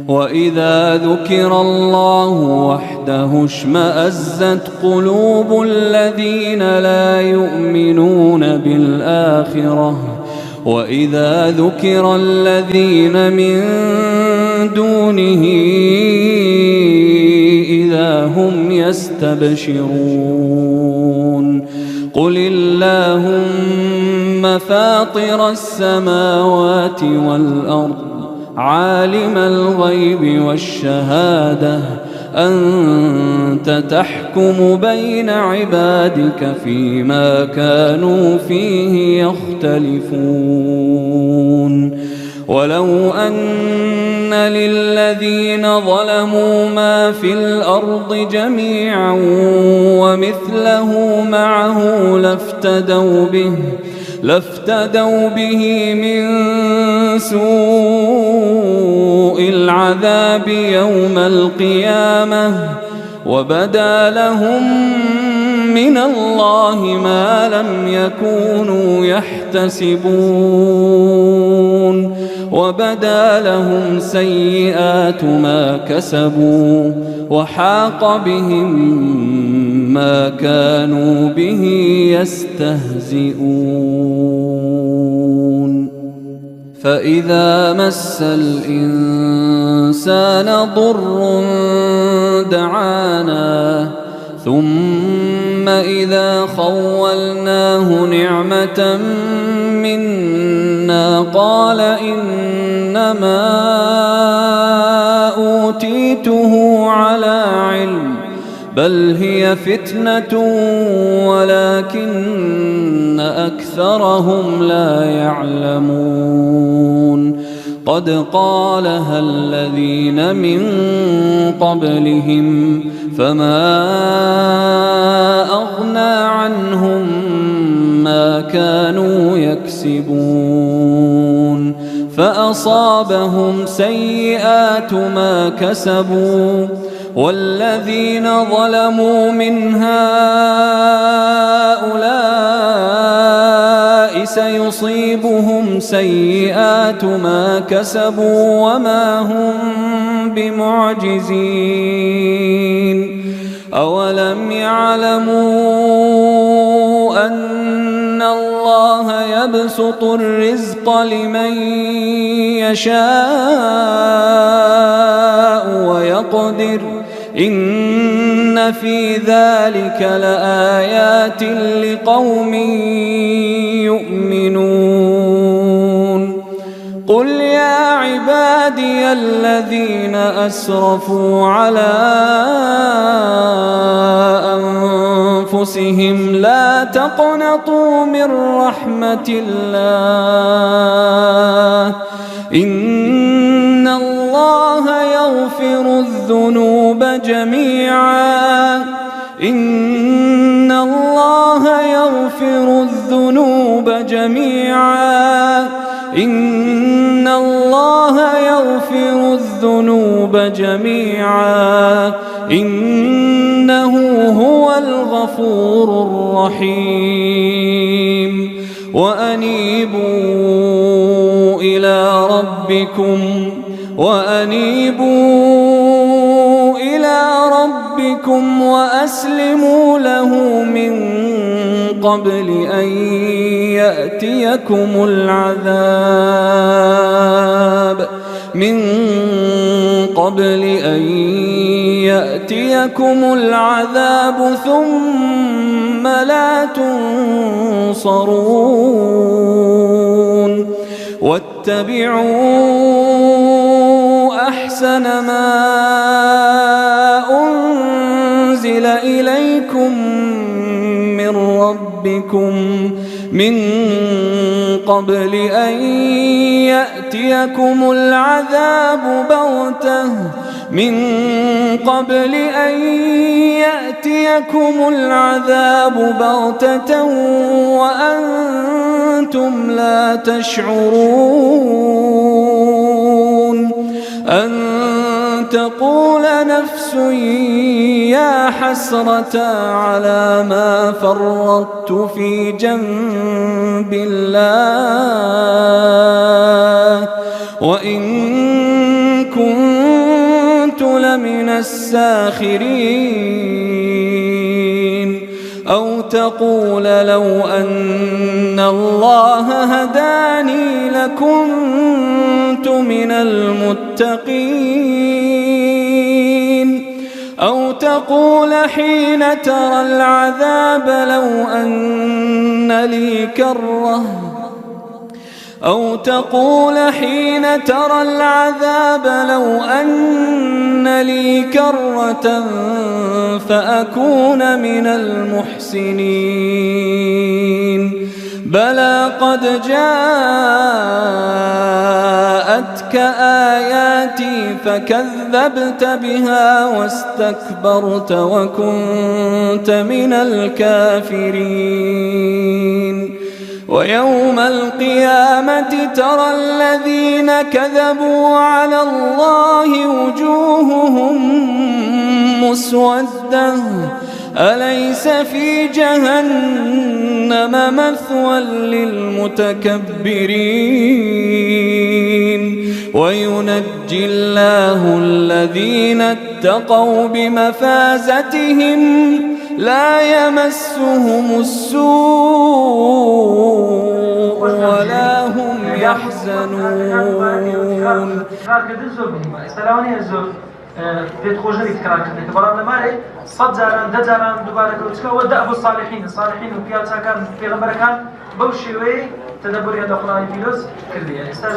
وإذا ذكر الله وحده اشمأزت قلوب الذين لا يؤمنون بالآخرة وإذا ذكر الذين من دونه إذا هم يستبشرون قل اللهم فاطر السماوات والأرض عالم الغيب والشهادة أنت تحكم بين عبادك فيما كانوا فيه يختلفون ولو أن للذين ظلموا ما في الأرض جميعا ومثله معه لافتدوا به من سوء العذاب يوم القيامة وبدا لهم من الله ما لم يكونوا يحتسبون وبدا لهم سيئات ما كسبوا وحاق بهم ما كانوا به يستهزئون فإذا مس الإنسان ضر دعانا ثم إذا خولناه نعمة منا قال إنما أوتيته على علم بل هي فتنة ولكن أكثرهم لا يعلمون قد قالها الذين من قبلهم فما أغنى عنهم ما كانوا يكسبون فأصابهم سيئات ما كسبوا والذين ظلموا من هؤلاء سيصيبهم سيئات ما كسبوا وما هم بمعجزين أولم يعلموا أن الله يبسط الرزق لمن يشاء ويقدر إن في ذلك لآيات لقوم يؤمنون قل يا عبادي الذين أسرفوا على أنفسهم لا تقنطوا من رحمة الله إن الله يغفر الذنوب جميعا إن الله يغفر الذنوب جميعا إن الله يغفر الذنوب جميعا إنه هو الغفور الرحيم وأنيبوا إلى ربكم وأسلموا له من قبل أن يأتيكم العذاب ثم لا تنصرون واتبعوا أحسن ما أنزل إليكم من ربكم من قبل أن يأتيكم العذاب بغتة وأنتم لا تشعرون أن تقول نفس يا حسرة على ما فرطت في جنب الله وإن كنت الساخرين أو تقول لو أن الله هداني لكنت من المتقين أو تقول حين ترى العذاب لو أن لي كرة أو تقول حين ترى العذاب لو أن لي كرة فأكون من المحسنين بلى قد جاءتك آياتي فكذبت بها واستكبرت وكنت من الكافرين ويوم القيامة ترى الذين كذبوا على الله وجوههم مسودة أليس في جهنم مثوى للمتكبرين وينجي الله الذين اتقوا بمفازتهم لا يمسهم السوء ولا هم يحزنون. بيت خوجري تكرار كده كبران مالي صد زاران دجاران دوباره كوتشكا ودأب الصالحين وبياتها كان في غمبر كان بوشيوي تدبر يد القرآن فيلوس كردية استاذ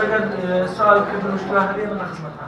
سؤال كردن مشتوى هذه من خدمتها